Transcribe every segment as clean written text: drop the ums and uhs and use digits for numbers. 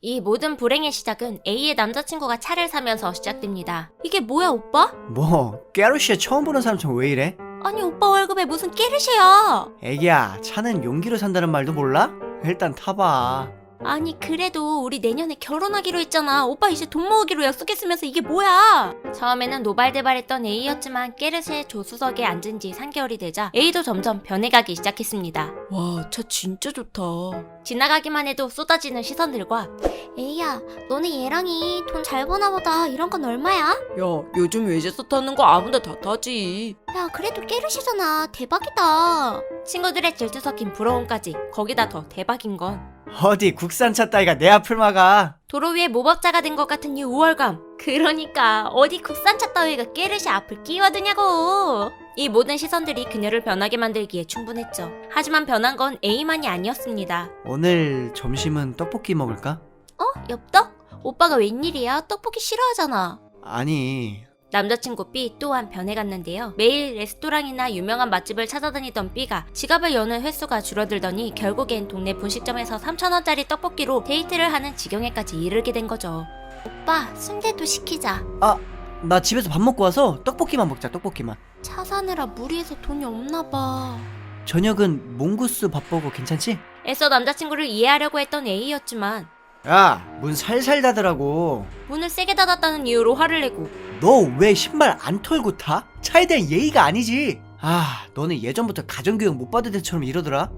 이 모든 불행의 시작은 A의 남자친구가 차를 사면서 시작됩니다. 이게 뭐야 오빠? 뭐 깨르시에 처음 보는 사람처럼 왜 이래? 아니 오빠 월급에 무슨 깨르시야? 애기야, 차는 용기로 산다는 말도 몰라? 일단 타봐. 아니 그래도 우리 내년에 결혼하기로 했잖아. 오빠 이제 돈 모으기로 약속했으면서 이게 뭐야? 처음에는 노발대발했던 A였지만 깨르시의 조수석에 앉은 지 3개월이 되자 A도 점점 변해가기 시작했습니다. 와, 차 진짜 좋다. 지나가기만 해도 쏟아지는 시선들과 A야, 너네 얘랑이 돈 잘 버나 보다. 이런 건 얼마야? 야, 요즘 외제차 타는 거 아무나 다 타지. 야, 그래도 깨르시잖아. 대박이다. 친구들의 질투 섞인 부러움까지. 거기다 더 대박인 건 어디 국산차 따위가 내 앞을 막아. 도로 위에 모범자가 된 것 같은 이 우월감. 그러니까 어디 국산차 따위가 깨르시 앞을 끼워드냐고. 이 모든 시선들이 그녀를 변하게 만들기에 충분했죠. 하지만 변한 건 A만이 아니었습니다. 오늘 점심은 떡볶이 먹을까? 엽떡? 오빠가 웬일이야? 떡볶이 싫어하잖아. 아니, 남자친구 B 또한 변해갔는데요. 매일 레스토랑이나 유명한 맛집을 찾아다니던 B가 지갑을 여는 횟수가 줄어들더니 결국엔 동네 분식점에서 3,000원짜리 떡볶이로 데이트를 하는 지경에까지 이르게 된 거죠. 오빠, 순대도 시키자. 나 집에서 밥 먹고 와서 떡볶이만 먹자. 떡볶이만. 차 사느라 무리해서 돈이 없나 봐. 저녁은 몽구스 밥버거 괜찮지? 애써 남자친구를 이해하려고 했던 A였지만 야, 문 살살 닫으라고. 문을 세게 닫았다는 이유로 화를 내고 너 왜 신발 안 털고 타? 차에 대한 예의가 아니지. 너는 예전부터 가정교육 못 받을 때처럼 이러더라.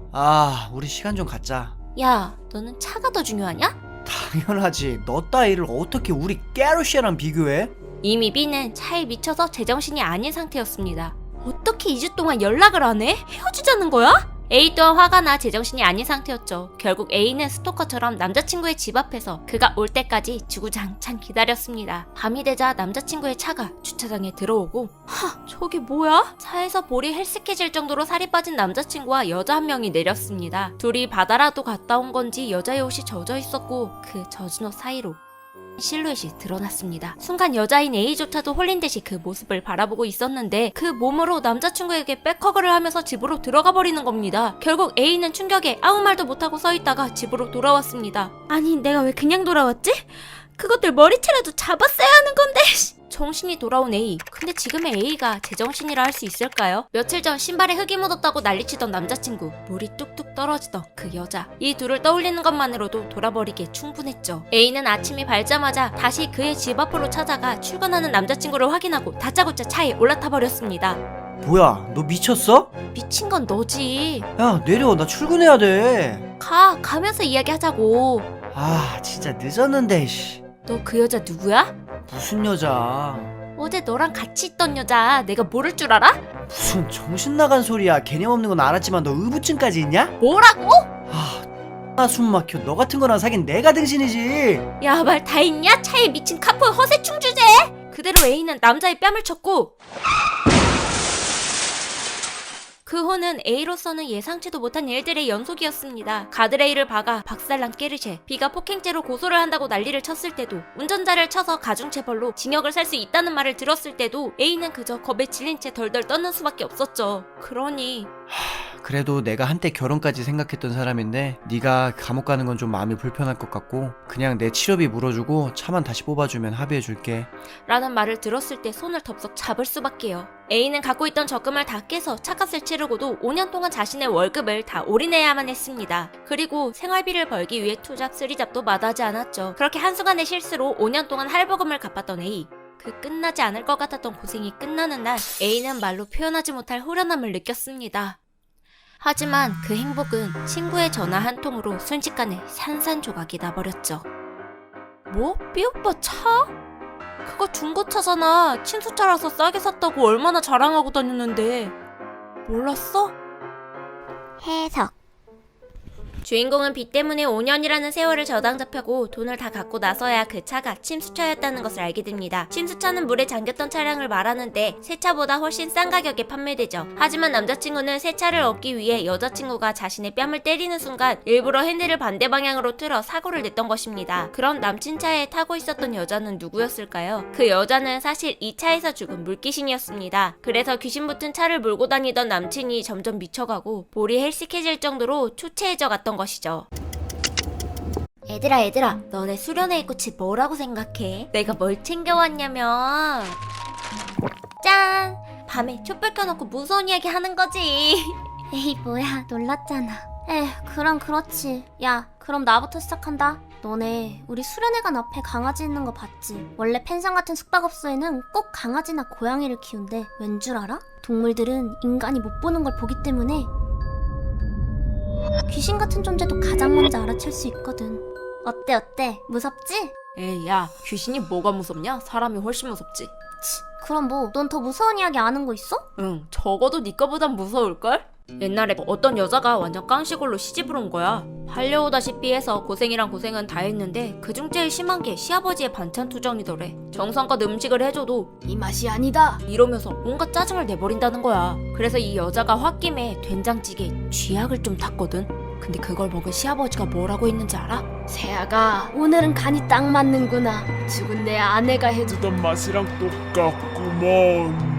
우리 시간 좀 갖자. 야, 너는 차가 더 중요하냐? 당연하지. 너 따위를 어떻게 우리 깨르시랑 비교해? 이미 B는 차에 미쳐서 제정신이 아닌 상태였습니다. 어떻게 2주 동안 연락을 안 해? 헤어지자는 거야? A 또한 화가 나 제정신이 아닌 상태였죠. 결국 A는 스토커처럼 남자친구의 집 앞에서 그가 올 때까지 주구장창 기다렸습니다. 밤이 되자 남자친구의 차가 주차장에 들어오고 저게 뭐야? 차에서 볼이 헬쓱해질 정도로 살이 빠진 남자친구와 여자 한 명이 내렸습니다. 둘이 바다라도 갔다 온 건지 여자의 옷이 젖어 있었고 그 젖은 옷 사이로 실루엣이 드러났습니다. 순간 여자인 A조차도 홀린 듯이 그 모습을 바라보고 있었는데 그 몸으로 남자친구에게 백허그를 하면서 집으로 들어가 버리는 겁니다. 결국 A는 충격에 아무 말도 못하고 서있다가 집으로 돌아왔습니다. 아니 내가 왜 그냥 돌아왔지? 그것들 머리채라도 잡았어야 하는 건데. 정신이 돌아온 A. 근데 지금의 A가 제정신이라 할 수 있을까요? 며칠 전 신발에 흙이 묻었다고 난리치던 남자친구, 물이 뚝뚝 떨어지던 그 여자. 이 둘을 떠올리는 것만으로도 돌아버리기에 충분했죠. A는 아침이 밝자마자 다시 그의 집 앞으로 찾아가 출근하는 남자친구를 확인하고 다짜고짜 차에 올라타 버렸습니다. 뭐야, 너 미쳤어? 미친 건 너지. 야, 내려. 나 출근해야 돼. 가면서 이야기하자고. 진짜 늦었는데. 씨. 너 그 여자 누구야? 무슨 여자? 어제 너랑 같이 있던 여자. 내가 모를 줄 알아? 무슨 정신 나간 소리야. 개념 없는 건 알았지만 너 의부증까지 있냐? 뭐라고? 나 숨 막혀. 너 같은 거랑 사귄 내가 등신이지. 야, 말 다 있냐? 차에 미친 카푸 허세충 주제! 그대로 A는 남자의 뺨을 쳤고 그 후는 A로서는 예상치도 못한 일들의 연속이었습니다. 가드레일을 박아 박살난 깨르쉐, B가 폭행죄로 고소를 한다고 난리를 쳤을 때도, 운전자를 쳐서 가중체벌로 징역을 살 수 있다는 말을 들었을 때도 A는 그저 겁에 질린 채 덜덜 떠는 수밖에 없었죠. 그러니 그래도 내가 한때 결혼까지 생각했던 사람인데 네가 감옥 가는 건 좀 마음이 불편할 것 같고 그냥 내 치료비 물어주고 차만 다시 뽑아주면 합의해줄게. 라는 말을 들었을 때 손을 덥석 잡을 수밖에요. A는 갖고 있던 적금을 다 깨서 차값을 치르고도 5년 동안 자신의 월급을 다 올인해야만 했습니다. 그리고 생활비를 벌기 위해 투잡, 쓰리잡도 마다하지 않았죠. 그렇게 한순간의 실수로 5년 동안 할부금을 갚았던 A. 그 끝나지 않을 것 같았던 고생이 끝나는 날 A는 말로 표현하지 못할 후련함을 느꼈습니다. 하지만 그 행복은 친구의 전화 한 통으로 순식간에 산산조각이 나버렸죠. 뭐? B오빠 차? 그거 중고차잖아. 친수차라서 싸게 샀다고 얼마나 자랑하고 다녔는데. 몰랐어? 해석. 주인공은 B 때문에 5년이라는 세월을 저당 잡혀고 돈을 다 갖고 나서야 그 차가 침수차였다는 것을 알게 됩니다. 침수차는 물에 잠겼던 차량을 말하는데 새 차보다 훨씬 싼 가격에 판매되죠. 하지만 남자친구는 새 차를 얻기 위해 여자친구가 자신의 뺨을 때리는 순간 일부러 핸들을 반대 방향으로 틀어 사고를 냈던 것입니다. 그럼 남친 차에 타고 있었던 여자는 누구였을까요? 그 여자는 사실 이 차에서 죽은 물귀신이었습니다. 그래서 귀신 붙은 차를 몰고 다니던 남친이 점점 미쳐가고 볼이 헬sik해질 정도로 초췌해져 갔던 것이죠. 얘들아, 너네 수련회의 꽃이 뭐라고 생각해? 내가 뭘 챙겨왔냐면 짠! 밤에 촛불 켜놓고 무서운 이야기 하는 거지. 에이 뭐야 놀랐잖아. 그럼 그렇지. 야 그럼 나부터 시작한다. 너네 우리 수련회관 앞에 강아지 있는 거 봤지? 원래 펜션 같은 숙박업소에는 꼭 강아지나 고양이를 키운대. 왠 줄 알아? 동물들은 인간이 못 보는 걸 보기 때문에 귀신 같은 존재도 가장 먼저 알아챌 수 있거든. 어때? 무섭지? 에이, 야, 귀신이 뭐가 무섭냐? 사람이 훨씬 무섭지. 그럼 뭐 넌 더 무서운 이야기 아는 거 있어? 응, 적어도 네 거보단 무서울걸? 옛날에 어떤 여자가 완전 깡시골로 시집을 온 거야. 달려오다시피 해서 고생이랑 고생은 다 했는데 그중 제일 심한 게 시아버지의 반찬 투정이더래. 정성껏 음식을 해줘도 이 맛이 아니다 이러면서 온갖 짜증을 내버린다는 거야. 그래서 이 여자가 홧김에 된장찌개에 쥐약을 좀 탔거든. 근데 그걸 먹은 시아버지가 뭐라고 했는지 알아? 세아가 오늘은 간이 딱 맞는구나. 죽은 내 아내가 해준 주던 맛이랑 똑같구먼.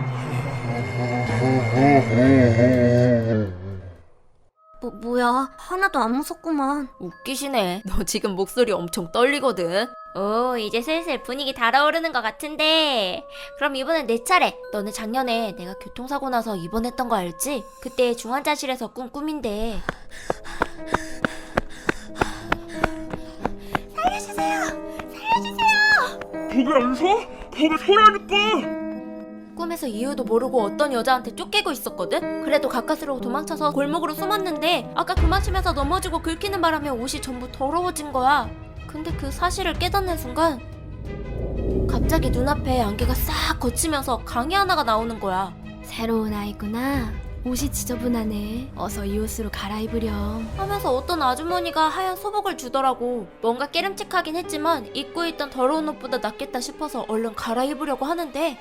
뭐야 하나도 안 무섭구만. 웃기시네. 너 지금 목소리 엄청 떨리거든. 오, 이제 슬슬 분위기 달아오르는 것 같은데. 그럼 이번엔 내 차례. 너는 작년에 내가 교통사고 나서 입원했던 거 알지? 그때 중환자실에서 꾼 꿈인데. 거기 안 서? 거기 서라니까. 꿈에서 이유도 모르고 어떤 여자한테 쫓기고 있었거든? 그래도 가까스로 도망쳐서 골목으로 숨었는데 아까 그 마시면서 넘어지고 긁히는 바람에 옷이 전부 더러워진 거야. 근데 그 사실을 깨닫는 순간 갑자기 눈앞에 안개가 싹 걷히면서 강이 하나가 나오는 거야. 새로운 아이구나. 옷이 지저분하네. 어서 이 옷으로 갈아입으렴. 하면서 어떤 아주머니가 하얀 소복을 주더라고. 뭔가 깨름칙하긴 했지만 입고 있던 더러운 옷보다 낫겠다 싶어서 얼른 갈아입으려고 하는데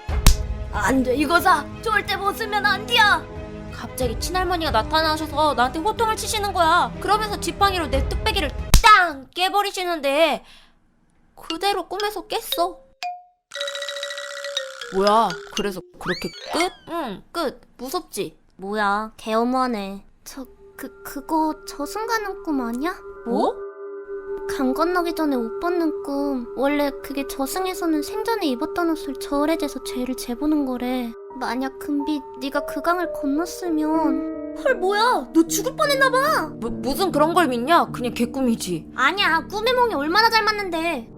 안돼 이거사. 절대 벗으면 안 돼요. 갑자기 친할머니가 나타나셔서 나한테 호통을 치시는 거야. 그러면서 지팡이로 내 뚝배기를 땅 깨버리시는데 그대로 꿈에서 깼어. 뭐야, 그래서 그렇게 끝? 응, 끝. 무섭지? 뭐야 개어무하네. 그거 저승 가는 꿈 아니야? 뭐? 강 건너기 전에 옷 벗는 꿈. 원래 그게 저승에서는 생전에 입었던 옷을 저울에 재서 죄를 재보는 거래. 만약 금비 네가 그 강을 건넜으면. 헐 뭐야 너 죽을 뻔했나봐. 무슨 그런 걸 믿냐? 그냥 개꿈이지. 아니야 꿈의 몽이 얼마나 잘 맞는데.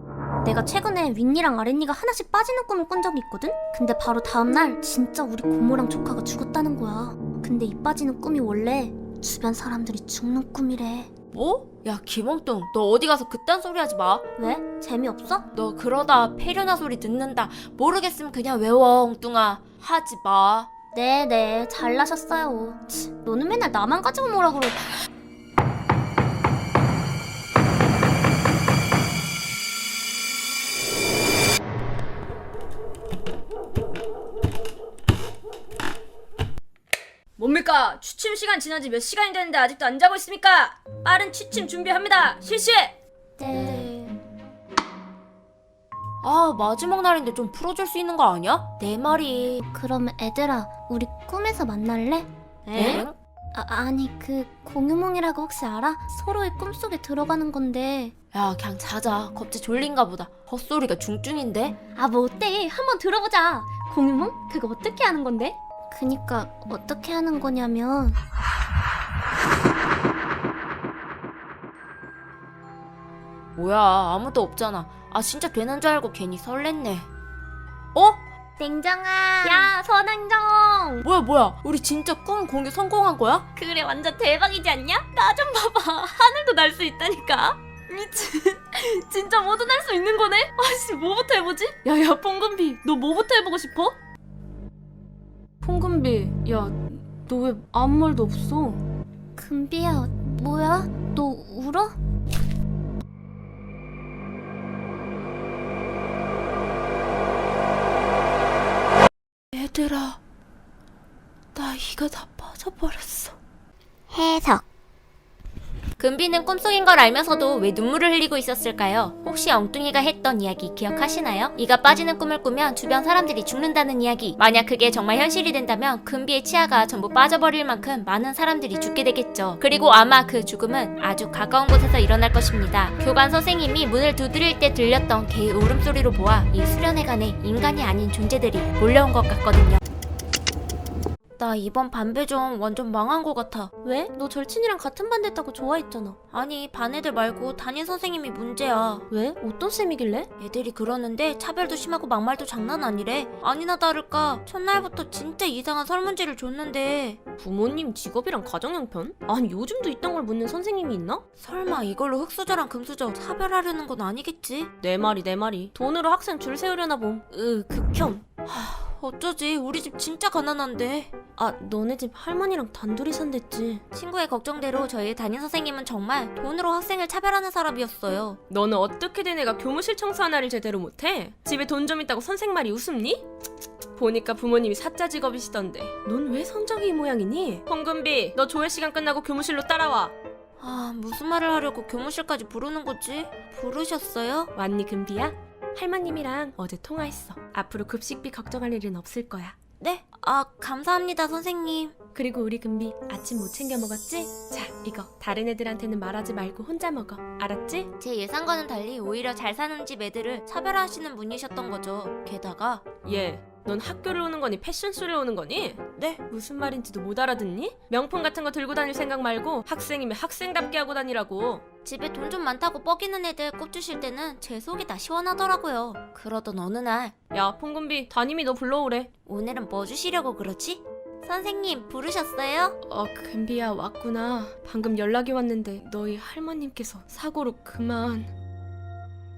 내가 최근에 윗니랑 아랫니가 하나씩 빠지는 꿈을 꾼 적이 있거든? 근데 바로 다음날 진짜 우리 고모랑 조카가 죽었다는 거야. 근데 이 빠지는 꿈이 원래 주변 사람들이 죽는 꿈이래. 뭐? 야, 김홍뚱, 너 어디 가서 그딴 소리 하지 마. 왜? 재미없어? 너 그러다 폐륜화 소리 듣는다. 모르겠으면 그냥 외워, 엉뚱아. 하지 마. 네네 잘나셨어요. 너는 맨날 나만 가지고 뭐라 그래. 뭡니까? 취침 시간 지난 지 몇 시간이 됐는데 아직도 안 자고 있습니까? 빠른 취침 준비합니다. 실시! 네. 아, 마지막 날인데 좀 풀어줄 수 있는 거 아니야? 내 말이. 그럼 애들아 우리 꿈에서 만날래? 엥? 아니 그 공유몽이라고 혹시 알아? 서로의 꿈속에 들어가는 건데. 야, 그냥 자자. 겁제 졸린가 보다. 헛소리가 중증인데? 아 뭐 어때? 한번 들어보자. 공유몽? 그거 어떻게 하는 건데? 그니까 어떻게 하는 거냐면 뭐야, 아무도 없잖아. 아, 진짜 되는 줄 알고 괜히 설렜네. 어? 냉정아. 야 선행정. 뭐야. 우리 진짜 꿈 공유 성공한 거야? 그래 완전 대박이지 않냐? 나 좀 봐봐. 하늘도 날 수 있다니까. 미친. 진짜 뭐든 할 수 있는 거네? 아씨, 뭐부터 해보지? 야야, 퐁금비, 너 뭐부터 해보고 싶어? 퐁금비, 야, 너 왜 아무 말도 없어? 금비야 뭐야? 너 울어? 얘들아, 나 이가 다 빠져버렸어. 해석. 금비는 꿈속인 걸 알면서도 왜 눈물을 흘리고 있었을까요? 혹시 엉뚱이가 했던 이야기 기억하시나요? 이가 빠지는 꿈을 꾸면 주변 사람들이 죽는다는 이야기. 만약 그게 정말 현실이 된다면 금비의 치아가 전부 빠져버릴 만큼 많은 사람들이 죽게 되겠죠. 그리고 아마 그 죽음은 아주 가까운 곳에서 일어날 것입니다. 교관 선생님이 문을 두드릴 때 들렸던 개의 울음소리로 보아 이 수련회관에 인간이 아닌 존재들이 몰려온 것 같거든요. 나 이번 반배정 완전 망한 것 같아. 왜? 너 절친이랑 같은 반 됐다고 좋아했잖아. 아니, 반 애들 말고 담임 선생님이 문제야. 왜? 어떤 쌤이길래? 애들이 그러는데 차별도 심하고 막말도 장난 아니래. 아니나 다를까 첫날부터 진짜 이상한 설문지를 줬는데 부모님 직업이랑 가정형편? 아니 요즘도 이딴 걸 묻는 선생님이 있나? 설마 이걸로 흑수저랑 금수저 차별하려는 건 아니겠지? 내 말이 돈으로 학생 줄 세우려나 봄. 극혐. 어쩌지, 우리 집 진짜 가난한데. 아 너네 집 할머니랑 단둘이 산댔지. 친구의 걱정대로 저희 담임 선생님은 정말 돈으로 학생을 차별하는 사람이었어요. 너는 어떻게 된 애가 교무실 청소 하나를 제대로 못해? 집에 돈 좀 있다고 선생 말이 웃음니? 보니까 부모님이 사짜 직업이시던데 넌 왜 성적이 이 모양이니? 홍금비 너 조회 시간 끝나고 교무실로 따라와. 아, 무슨 말을 하려고 교무실까지 부르는 거지? 부르셨어요? 왔니 금비야? 할머님이랑 어제 통화했어. 앞으로 급식비 걱정할 일은 없을 거야. 네? 아, 감사합니다 선생님. 그리고 우리 금비 아침 못 챙겨 먹었지? 자 이거 다른 애들한테는 말하지 말고 혼자 먹어. 알았지? 제 예상과는 달리 오히려 잘 사는 집 애들을 차별하시는 분이셨던 거죠. 게다가 얘 넌 학교를 오는 거니 패션쇼를 오는 거니? 네? 무슨 말인지도 못 알아듣니? 명품 같은 거 들고 다닐 생각 말고 학생이면 학생답게 하고 다니라고. 집에 돈 좀 많다고 뻐기는 애들 꼽주실 때는 제 속이 다 시원하더라고요. 그러던 어느 날 야 퐁금비 담임이 너 불러오래. 오늘은 뭐 주시려고 그러지? 선생님 부르셨어요? 금비야 왔구나. 방금 연락이 왔는데 너희 할머님께서 사고로 그만.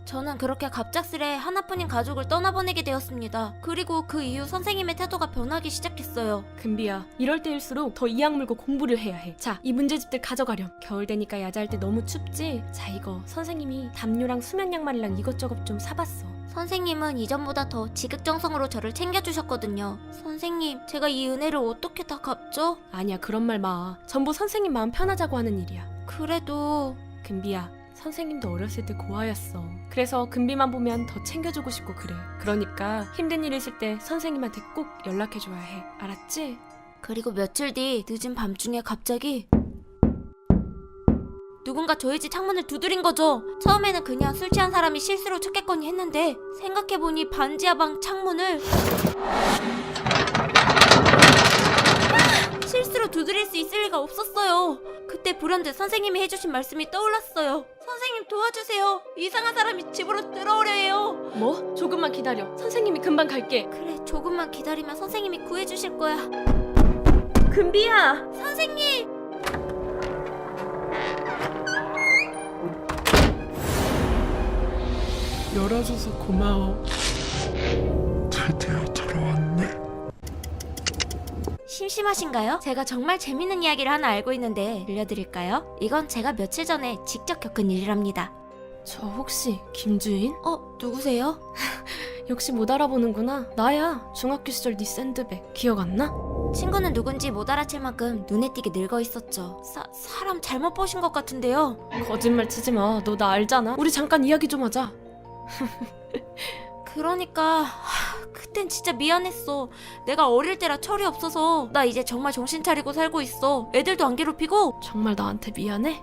저는 그렇게 갑작스레 하나뿐인 가족을 떠나보내게 되었습니다. 그리고 그 이후 선생님의 태도가 변하기 시작했어요. 금비야 이럴 때일수록 더 이악 물고 공부를 해야 해. 자 이 문제집들 가져가렴. 겨울 되니까 야자할 때 너무 춥지? 자 이거 선생님이 담요랑 수면 양말이랑 이것저것 좀 사봤어. 선생님은 이전보다 더 지극정성으로 저를 챙겨주셨거든요. 선생님, 제가 이 은혜를 어떻게 다 갚죠? 아니야 그런 말 마. 전부 선생님 마음 편하자고 하는 일이야. 그래도 금비야 선생님도 어렸을 때 고아였어. 그래서 금비만 보면 더 챙겨주고 싶고 그래. 그러니까 힘든 일 있을 때 선생님한테 꼭 연락해줘야 해. 알았지? 그리고 며칠 뒤 늦은 밤중에 갑자기 누군가 저희 집 창문을 두드린 거죠. 처음에는 그냥 술 취한 사람이 실수로 쳤겠거니 했는데 생각해보니 반지하 방 창문을 실수로 두드릴 수 있을 리가 없었어요. 그때 불현듯 선생님이 해주신 말씀이 떠올랐어요. 선생님 도와주세요. 이상한 사람이 집으로 들어오려 해요. 뭐? 조금만 기다려. 선생님이 금방 갈게. 그래, 조금만 기다리면 선생님이 구해주실 거야. 금비야! 선생님! 열어줘서 고마워. 드디어 들어왔네. 심심하신가요? 제가 정말 재밌는 이야기를 하나 알고 있는데 들려드릴까요? 이건 제가 며칠 전에 직접 겪은 일이랍니다. 저 혹시 김주인? 누구세요? 역시 못 알아보는구나. 나야. 중학교 시절 네 샌드백. 기억 안 나? 친구는 누군지 못 알아챌 만큼 눈에 띄게 늙어 있었죠. 사람 잘못 보신 것 같은데요. 거짓말 치지 마. 너 나 알잖아. 우리 잠깐 이야기 좀 하자. 그러니까 그땐 진짜 미안했어. 내가 어릴 때라 철이 없어서. 나 이제 정말 정신 차리고 살고 있어. 애들도 안 괴롭히고. 정말 나한테 미안해?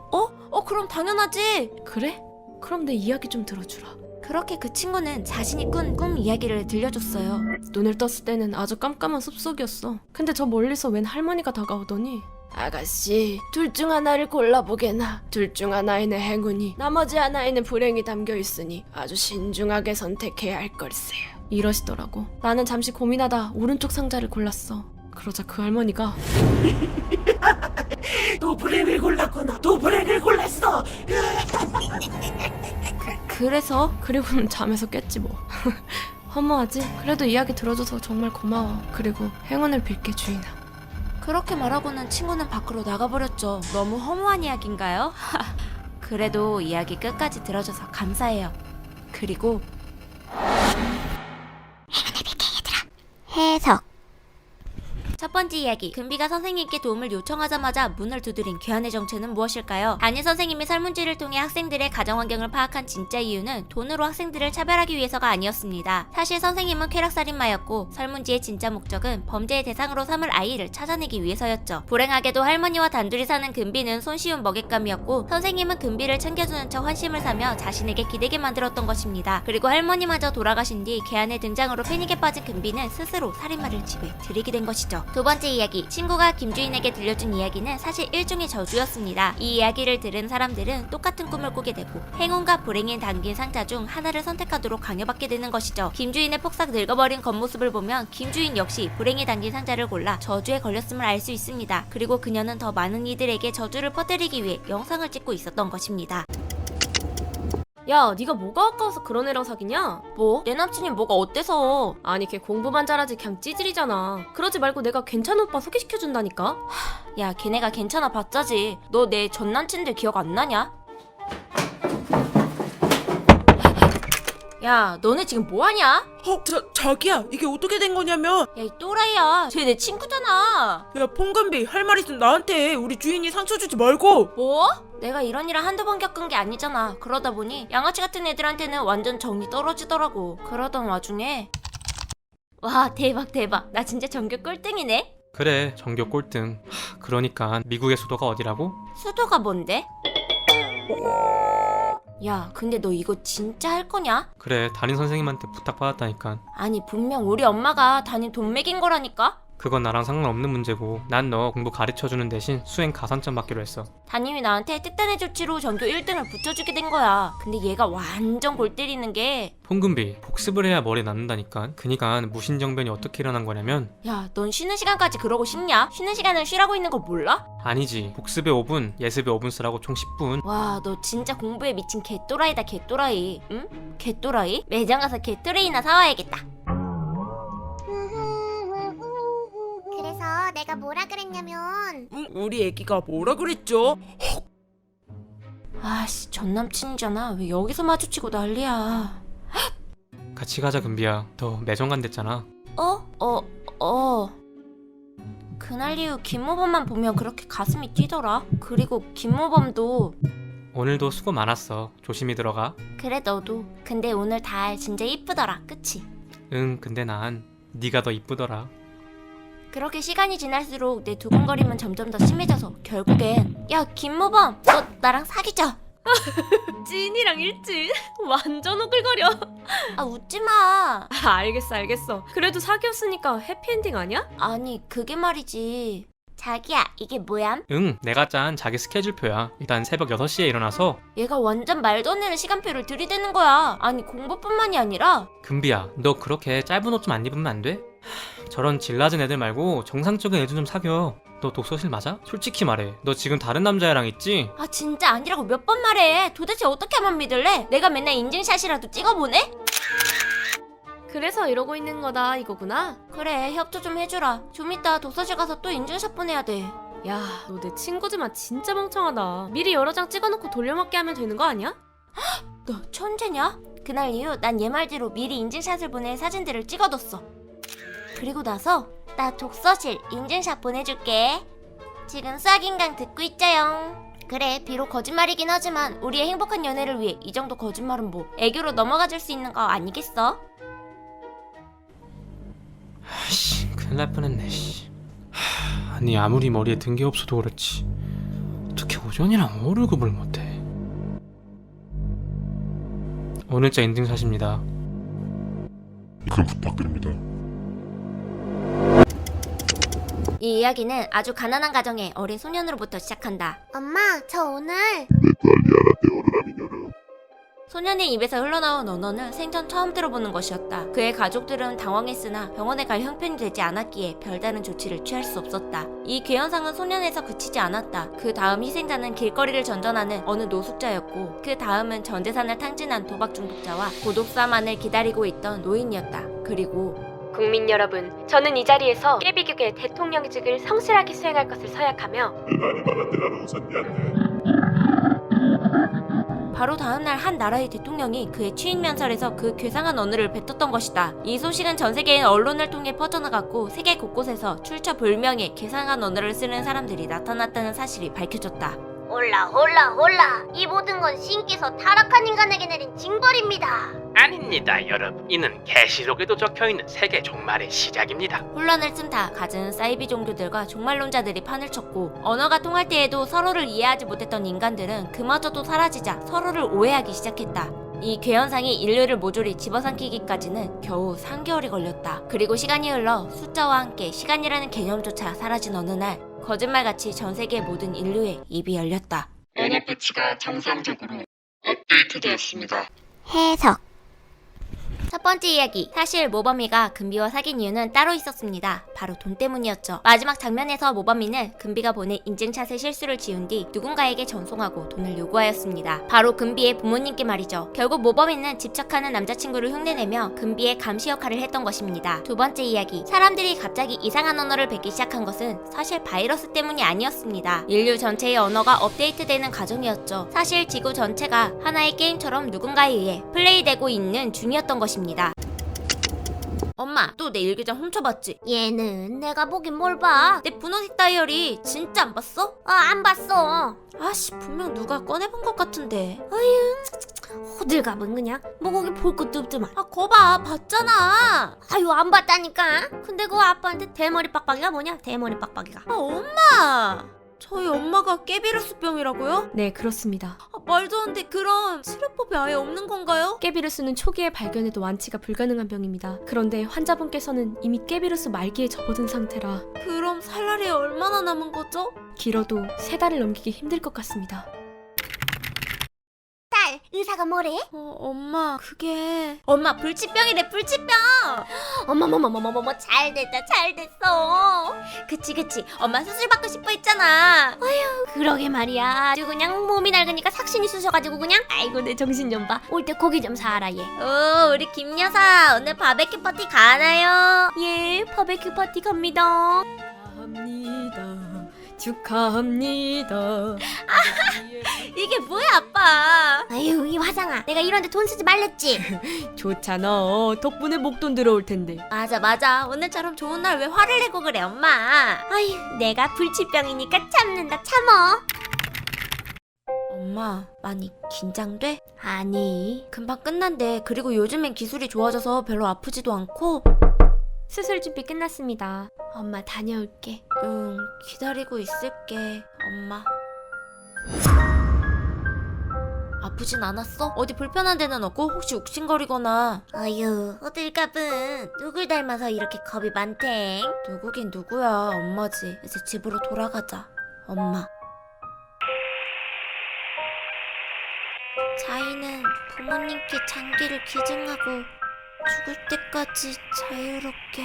그럼 당연하지. 그래? 그럼 내 이야기 좀 들어주라. 그렇게 그 친구는 자신이 꾼 꿈 이야기를 들려줬어요. 눈을 떴을 때는 아주 깜깜한 숲속이었어. 근데 저 멀리서 웬 할머니가 다가오더니 아가씨, 둘 중 하나를 골라보게나. 둘 중 하나에는 행운이, 나머지 하나에는 불행이 담겨있으니 아주 신중하게 선택해야 할 걸세. 이러시더라고. 나는 잠시 고민하다 오른쪽 상자를 골랐어. 그러자 그 할머니가 또 불행을 골랐구나. 또 불행을 골랐어. 그래서 그리고는 잠에서 깼지 뭐. 허무하지? 그래도 이야기 들어줘서 정말 고마워. 그리고 행운을 빌게 주인아. 그렇게 말하고는 친구는 밖으로 나가버렸죠. 너무 허무한 이야기인가요? 그래도 이야기 끝까지 들어줘서 감사해요. 그리고 해석. 첫 번째 이야기, 금비가 선생님께 도움을 요청하자마자 문을 두드린 괴한의 정체는 무엇일까요? 담임 선생님이 설문지를 통해 학생들의 가정환경을 파악한 진짜 이유는 돈으로 학생들을 차별하기 위해서가 아니었습니다. 사실 선생님은 쾌락살인마였고 설문지의 진짜 목적은 범죄의 대상으로 삼을 아이를 찾아내기 위해서였죠. 불행하게도 할머니와 단둘이 사는 금비는 손쉬운 먹잇감이었고 선생님은 금비를 챙겨주는 척 환심을 사며 자신에게 기대게 만들었던 것입니다. 그리고 할머니마저 돌아가신 뒤 괴한의 등장으로 패닉에 빠진 금비는 스스로 살인마를 집에 들이게 된 것이죠. 두 번째 이야기, 친구가 김주인에게 들려준 이야기는 사실 일종의 저주였습니다. 이 이야기를 들은 사람들은 똑같은 꿈을 꾸게 되고 행운과 불행이 담긴 상자 중 하나를 선택하도록 강요받게 되는 것이죠. 김주인의 폭삭 늙어버린 겉모습을 보면 김주인 역시 불행이 담긴 상자를 골라 저주에 걸렸음을 알 수 있습니다. 그리고 그녀는 더 많은 이들에게 저주를 퍼뜨리기 위해 영상을 찍고 있었던 것입니다. 야, 네가 뭐가 아까워서 그런 애랑 사귀냐? 뭐? 내 남친이 뭐가 어때서? 아니 걔 공부만 잘하지 그냥 찌질이잖아. 그러지 말고 내가 괜찮은 오빠 소개시켜준다니까? 야, 걔네가 괜찮아 봤자지. 너 내 전 남친들 기억 안 나냐? 야, 너네 지금 뭐하냐? 자기야, 이게 어떻게 된 거냐면, 야, 이 또라이야. 쟤 내 친구잖아. 야, 퐁감비, 할 말 있으면 나한테 해. 우리 주인이 상처 주지 말고. 뭐? 내가 이런 일을 한두 번 겪은 게 아니잖아. 그러다 보니 양아치 같은 애들한테는 완전 정이 떨어지더라고. 그러던 와중에 와, 대박 대박. 나 진짜 전교 꼴등이네. 그래, 전교 꼴등. 그러니까 미국의 수도가 어디라고? 수도가 뭔데? 야, 근데 너 이거 진짜 할 거냐? 그래, 담임 선생님한테 부탁받았다니까. 아니, 분명 우리 엄마가 담임 돈 매긴 거라니까? 그건 나랑 상관없는 문제고 난 너 공부 가르쳐주는 대신 수행 가산점 받기로 했어. 담임이 나한테 특단의 조치로 전교 1등을 붙여주게 된 거야. 근데 얘가 완전 골 때리는 게, 퐁금비, 복습을 해야 머리 남는다니까. 그니까 무신정변이 어떻게 일어난 거냐면, 야, 넌 쉬는 시간까지 그러고 싶냐? 쉬는 시간은 쉬라고 있는 거 몰라? 아니지, 복습에 5분, 예습에 5분 쓰라고 총 10분. 와, 너 진짜 공부에 미친 개또라이다, 개또라이. 응? 개또라이? 매장 가서 개또레이나 사와야겠다. 그래서 내가 뭐라 그랬냐면 우리 애기가 뭐라 그랬죠? 아씨, 전 남친이잖아. 왜 여기서 마주치고 난리야. 같이 가자, 금비야. 너 매점 간댔잖아. 그날 이후 김모범만 보면 그렇게 가슴이 뛰더라. 그리고 김모범도. 오늘도 수고 많았어. 조심히 들어가. 그래, 너도. 근데 오늘 달 진짜 이쁘더라, 그치? 응, 근데 난 네가 더 이쁘더라. 그렇게 시간이 지날수록 내 두근거림은 점점 더 심해져서 결국엔, 야, 김모범, 너 나랑 사귀자. 찐이랑 일진? 완전 오글거려. 아, 웃지마. 알겠어. 그래도 사귀었으니까 해피엔딩 아니야? 아니, 그게 말이지. 자기야, 이게 뭐야? 응, 내가 짠 자기 스케줄표야. 일단 새벽 6시에 일어나서. 얘가 완전 말도 안 되는 시간표를 들이대는 거야. 아니, 공부뿐만이 아니라. 금비야, 너 그렇게 짧은 옷 좀 안 입으면 안 돼? 저런 질 낮은 애들 말고 정상적인 애들 좀 사귀어. 너 독서실 맞아? 솔직히 말해, 너 지금 다른 남자애랑 있지? 아, 진짜 아니라고 몇 번 말해. 도대체 어떻게 하면 믿을래? 내가 맨날 인증샷이라도 찍어보네? 그래서 이러고 있는 거다 이거구나. 그래, 협조 좀 해주라. 좀 이따 독서실 가서 또 인증샷 보내야 돼. 야, 너 내 친구지만 진짜 멍청하다. 미리 여러 장 찍어놓고 돌려막기 하면 되는 거 아니야? 너 천재냐? 그날 이후 난 얘 말대로 미리 인증샷을 보낼 사진들을 찍어뒀어. 그리고 나서 나 독서실 인증샷 보내줄게. 지금 수학인강 듣고 있자용. 그래, 비록 거짓말이긴 하지만 우리의 행복한 연애를 위해 이 정도 거짓말은 뭐 애교로 넘어가 줄 수 있는 거 아니겠어? 씨, 큰일 날 뻔했네. 씨. 아니, 아무리 머리에 든 게 없어도 그렇지 어떻게 오전이랑 5월급을 못해. 오늘자 인증샷입니다. 이건 부탁드립니다. 이 이야기는 아주 가난한 가정의 어린 소년으로부터 시작한다. 엄마, 저 오늘 소년의 입에서 흘러나온 언어는 생전 처음 들어보는 것이었다. 그의 가족들은 당황했으나 병원에 갈 형편이 되지 않았기에 별다른 조치를 취할 수 없었다. 이 괴현상은 소년에서 그치지 않았다. 그 다음 희생자는 길거리를 전전하는 어느 노숙자였고, 그 다음은 전 재산을 탕진한 도박 중독자와 고독사만을 기다리고 있던 노인이었다. 그리고 국민 여러분, 저는 이 자리에서 깨비국의 대통령직을 성실하게 수행할 것을 서약하며 바로 다음날 한 나라의 대통령이 그의 취임 연설에서 그 괴상한 언어를 뱉었던 것이다. 이 소식은 전 세계의 언론을 통해 퍼져나갔고 세계 곳곳에서 출처불명의 괴상한 언어를 쓰는 사람들이 나타났다는 사실이 밝혀졌다. 홀라 홀라 홀라, 이 모든 건 신께서 타락한 인간에게 내린 징벌입니다. 아닙니다, 여러분. 이는 계시록에도 적혀있는 세계 종말의 시작입니다. 혼란을 틈타 갖은 사이비 종교들과 종말론자들이 판을 쳤고 언어가 통할 때에도 서로를 이해하지 못했던 인간들은 그마저도 사라지자 서로를 오해하기 시작했다. 이 괴현상이 인류를 모조리 집어삼키기까지는 겨우 3개월이 걸렸다. 그리고 시간이 흘러 숫자와 함께 시간이라는 개념조차 사라진 어느 날 거짓말같이 전 세계 모든 인류의 입이 열렸다. 언어 패치가 정상적으로 업데이트되었습니다. 해석. 첫 번째 이야기. 사실 모범이가 금비와 사귄 이유는 따로 있었습니다. 바로 돈 때문이었죠. 마지막 장면에서 모범이는 금비가 보낸 인증샷의 실수를 지운 뒤 누군가에게 전송하고 돈을 요구하였습니다. 바로 금비의 부모님께 말이죠. 결국 모범이는 집착하는 남자친구를 흉내내며 금비의 감시 역할을 했던 것입니다. 두 번째 이야기. 사람들이 갑자기 이상한 언어를 뱉기 시작한 것은 사실 바이러스 때문이 아니었습니다. 인류 전체의 언어가 업데이트되는 과정이었죠. 사실 지구 전체가 하나의 게임처럼 누군가에 의해 플레이되고 있는 중이었던 것입니다. 엄마, 또 내 일기장 훔쳐봤지? 얘는 내가 보긴 뭘 봐. 내 분홍색 다이어리 진짜 안 봤어? 안 봤어. 아씨, 분명 누가 꺼내본 것 같은데. 호들갑은 그냥 뭐 거기 볼 것도 없더만. 아, 거봐, 봤잖아. 아유, 안 봤다니까. 근데 그 아빠한테 대머리 빡빡이가 뭐냐? 대머리 빡빡이가. 아, 엄마. 저희 엄마가 깨비루스병이라고요? 네, 그렇습니다. 아, 말도 안 돼. 그럼 치료법이 아예 없는 건가요? 깨비루스는 초기에 발견해도 완치가 불가능한 병입니다. 그런데 환자분께서는 이미 깨비루스 말기에 접어든 상태라 그럼 살 날이 얼마나 남은 거죠? 길어도 3달을 넘기기 힘들 것 같습니다. 딸, 의사가 뭐래? 엄마, 그게... 엄마, 불치병이래, 불치병! 어머머머머머머, 잘 됐다, 잘 됐어. 그치. 엄마 수술 받고 싶어 했잖아. 그러게 말이야. 아주 그냥 몸이 낡으니까 삭신이 쑤셔가지고 그냥. 아이고, 내 정신 좀 봐. 올 때 고기 좀 사라, 얘. 오, 우리 김 여사 오늘 바베큐 파티 가나요? 예, 바베큐 파티 갑니다. 축하합니다. 이게 뭐야, 아빠? 아유, 이 화상아, 내가 이런데 돈 쓰지 말랬지. 좋잖아. 덕분에 목돈 들어올 텐데. 맞아. 오늘처럼 좋은 날 왜 화를 내고 그래, 엄마? 아유, 내가 불치병이니까 참는다, 참어. 엄마, 많이 긴장돼? 아니, 금방 끝난대. 그리고 요즘엔 기술이 좋아져서 별로 아프지도 않고. 수술 준비 끝났습니다. 엄마 다녀올게. 응, 기다리고 있을게, 엄마. 아프진 않았어? 어디 불편한 데는 없고 혹시 욱신거리거나. 아유, 호들갑은 누굴 닮아서 이렇게 겁이 많탱? 누구긴 누구야, 엄마지. 이제 집으로 돌아가자, 엄마. 자이는 부모님께 장기를 기증하고 죽을 때까지 자유롭게.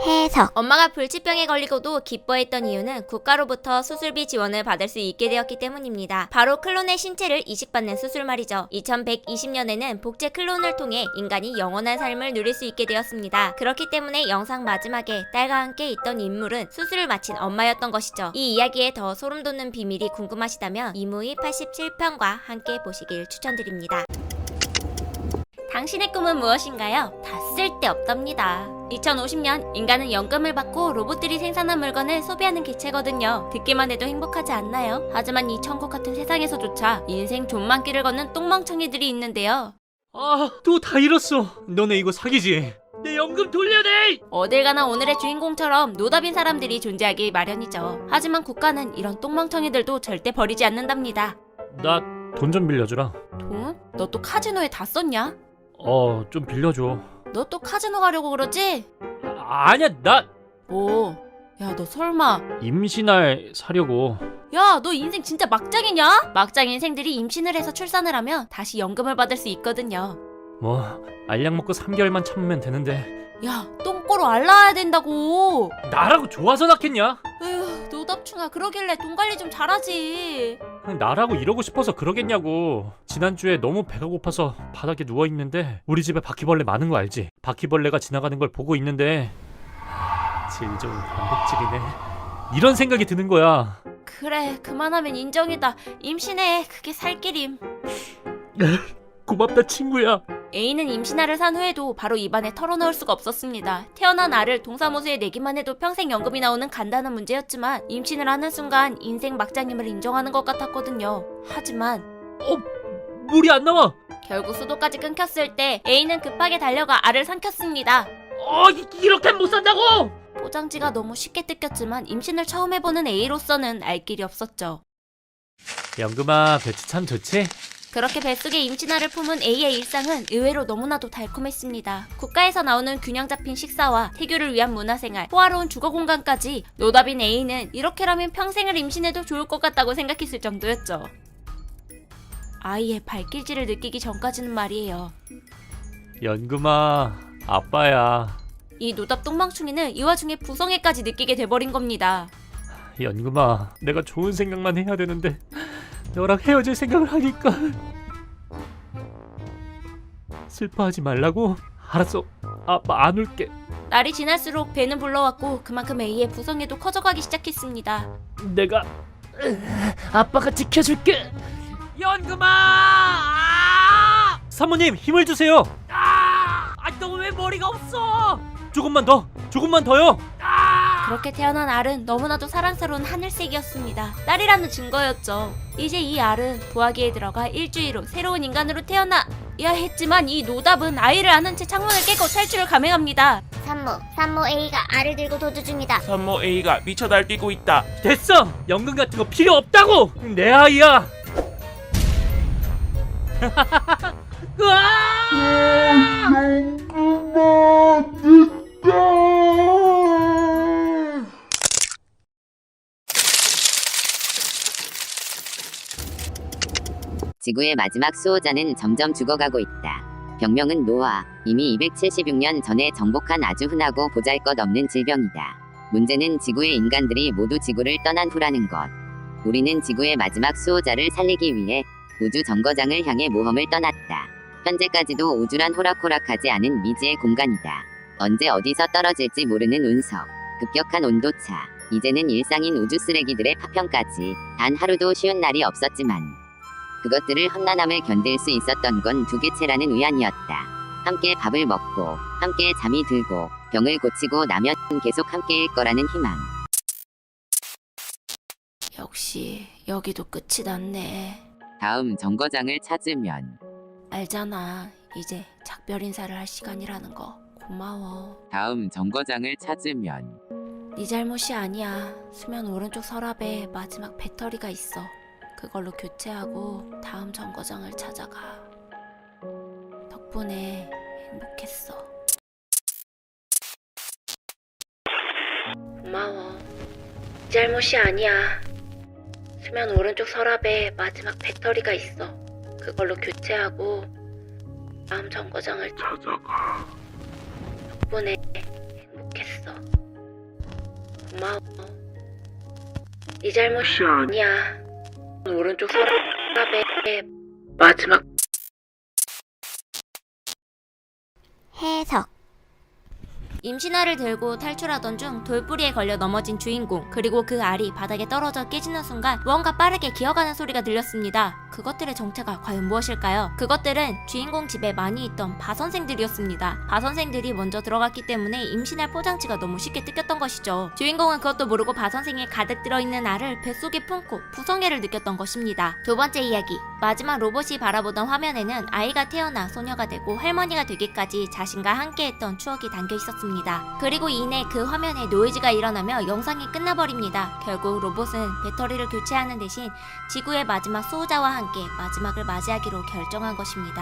해석. 엄마가 불치병에 걸리고도 기뻐했던 이유는 국가로부터 수술비 지원을 받을 수 있게 되었기 때문입니다. 바로 클론의 신체를 이식받는 수술 말이죠. 2120년에는 복제 클론을 통해 인간이 영원한 삶을 누릴 수 있게 되었습니다. 그렇기 때문에 영상 마지막에 딸과 함께 있던 인물은 수술을 마친 엄마였던 것이죠. 이 이야기에 더 소름 돋는 비밀이 궁금하시다면 이무희 87편과 함께 보시길 추천드립니다. 당신의 꿈은 무엇인가요? 다 쓸데없답니다. 2050년 인간은 연금을 받고 로봇들이 생산한 물건을 소비하는 기체거든요. 듣기만 해도 행복하지 않나요? 하지만 이 천국 같은 세상에서조차 인생 존망길을 걷는 똥멍청이들이 있는데요. 아, 또 다 잃었어. 너네 이거 사기지? 내 연금 돌려내! 어딜 가나 오늘의 주인공처럼 노답인 사람들이 존재하기 마련이죠. 하지만 국가는 이런 똥멍청이들도 절대 버리지 않는답니다. 나 돈 좀 빌려주라. 돈? 너 또 카지노에 다 썼냐? 좀 빌려줘. 너 또 카지노 가려고 그러지? 아니야, 나 뭐? 야, 너 설마 임신할 사려고. 야, 너 인생 진짜 막장이냐? 막장 인생들이 임신을 해서 출산을 하면 다시 연금을 받을 수 있거든요. 뭐 알약 먹고 3개월만 참으면 되는데. 야, 똥꼬로 알라야 된다고. 나라고 좋아서 낳겠냐? 에휴, 노답충아, 그러길래 돈 관리 좀 잘하지. 나라고 이러고 싶어서 그러겠냐고. 지난주에 너무 배가 고파서 바닥에 누워있는데 우리 집에 바퀴벌레 많은 거 알지? 바퀴벌레가 지나가는 걸 보고 있는데 질 좋은 단백질이네. 이런 생각이 드는 거야. 그래, 그만하면 인정이다. 임신해. 그게 살 길임. 고맙다 친구야. A는 임신아를 산 후에도 바로 입안에 털어넣을 수가 없었습니다. 태어난 알을 동사무소에 내기만 해도 평생 연금이 나오는 간단한 문제였지만 임신을 하는 순간 인생 막장임을 인정하는 것 같았거든요. 하지만 물이 안 나와. 결국 수도까지 끊겼을 때 A는 급하게 달려가 알을 삼켰습니다. 이렇게 못 산다고. 포장지가 너무 쉽게 뜯겼지만 임신을 처음 해보는 A로서는 알 길이 없었죠. 연금아, 배추 참 좋지? 그렇게 뱃속에 임신아를 품은 A의 일상은 의외로 너무나도 달콤했습니다. 국가에서 나오는 균형 잡힌 식사와 태교를 위한 문화생활, 호화로운 주거 공간까지 노답인 A는 이렇게라면 평생을 임신해도 좋을 것 같다고 생각했을 정도였죠. 아이의 발길질을 느끼기 전까지는 말이에요. 연금아, 아빠야. 이 노답 똥망충이는 이 와중에 부성애까지 느끼게 돼버린 겁니다. 연금아, 내가 좋은 생각만 해야 되는데 너랑 헤어질 생각을 하니까. 슬퍼하지 말라고? 알았어, 아빠 안 울게. 날이 지날수록 배는 불러왔고 그만큼 A의 부성애도 커져가기 시작했습니다. 내가 아빠가 지켜줄게. 연금아! 사모님, 힘을 주세요. 너 왜 머리가 없어? 조금만 더요. 그렇게 태어난 알은 너무나도 사랑스러운 하늘색이었습니다. 딸이라는 증거였죠. 이제 이 알은 부화기에 들어가 일주일 후 새로운 인간으로 태어나야 했지만 이 노답은 아이를 안은 채 창문을 깨고 탈출을 감행합니다. 산모 A가 알을 들고 도주 중이다. 산모 A가 미쳐 날뛰고 있다. 됐어. 연금 같은 거 필요 없다고. 내 아이야. 지구의 마지막 수호자는 점점 죽어가고 있다. 병명은 노아. 이미 276년 전에 정복한 아주 흔하고 보잘것없는 질병이다. 문제는 지구의 인간들이 모두 지구를 떠난 후라는 것. 우리는 지구의 마지막 수호자를 살리기 위해 우주 정거장을 향해 모험을 떠났다. 현재까지도 우주란 호락호락하지 않은 미지의 공간이다. 언제 어디서 떨어질지 모르는 운석, 급격한 온도차, 이제는 일상인 우주 쓰레기들의 파편까지 단 하루도 쉬운 날이 없었지만 그것들을 험난함을 견딜 수 있었던 건 두 개체라는 위안이었다. 함께 밥을 먹고 함께 잠이 들고 병을 고치고 나면 계속 함께일 거라는 희망. 역시 여기도 끝이 났네. 다음 정거장을 찾으면 알잖아. 이제 작별 인사를 할 시간이라는 거. 고마워. 다음 정거장을 찾으면 네 잘못이 아니야. 수면 오른쪽 서랍에 마지막 배터리가 있어. 그걸로 교체하고 다음 정거장을 찾아가. 덕분에 행복했어. 고마워. 네 잘못이 아니야. 수면 오른쪽 서랍에 마지막 배터리가 있어. 그걸로 교체하고 다음 정거장을 찾아가. 덕분에 행복했어. 고마워. 네 잘못이 아니야. 오른쪽 서랍에 마지막 해석. 임신아를 들고 탈출하던 중 돌뿌리에 걸려 넘어진 주인공, 그리고 그 알이 바닥에 떨어져 깨지는 순간 무언가 빠르게 기어가는 소리가 들렸습니다. 그것들의 정체가 과연 무엇일까요? 그것들은 주인공 집에 많이 있던 바선생들이었습니다. 바선생들이 먼저 들어갔기 때문에 임신할 포장지가 너무 쉽게 뜯겼던 것이죠. 주인공은 그것도 모르고 바선생에 가득 들어있는 알을 뱃속에 품고 부성애를 느꼈던 것입니다. 두 번째 이야기, 마지막 로봇이 바라보던 화면에는 아이가 태어나 소녀가 되고 할머니가 되기까지 자신과 함께했던 추억이 담겨 있었습니다. 그리고 이내 그 화면에 노이즈가 일어나며 영상이 끝나버립니다. 결국 로봇은 배터리를 교체하는 대신 지구의 마지막 수호자와 함께 마지막을 맞이하기로 결정한 것입니다.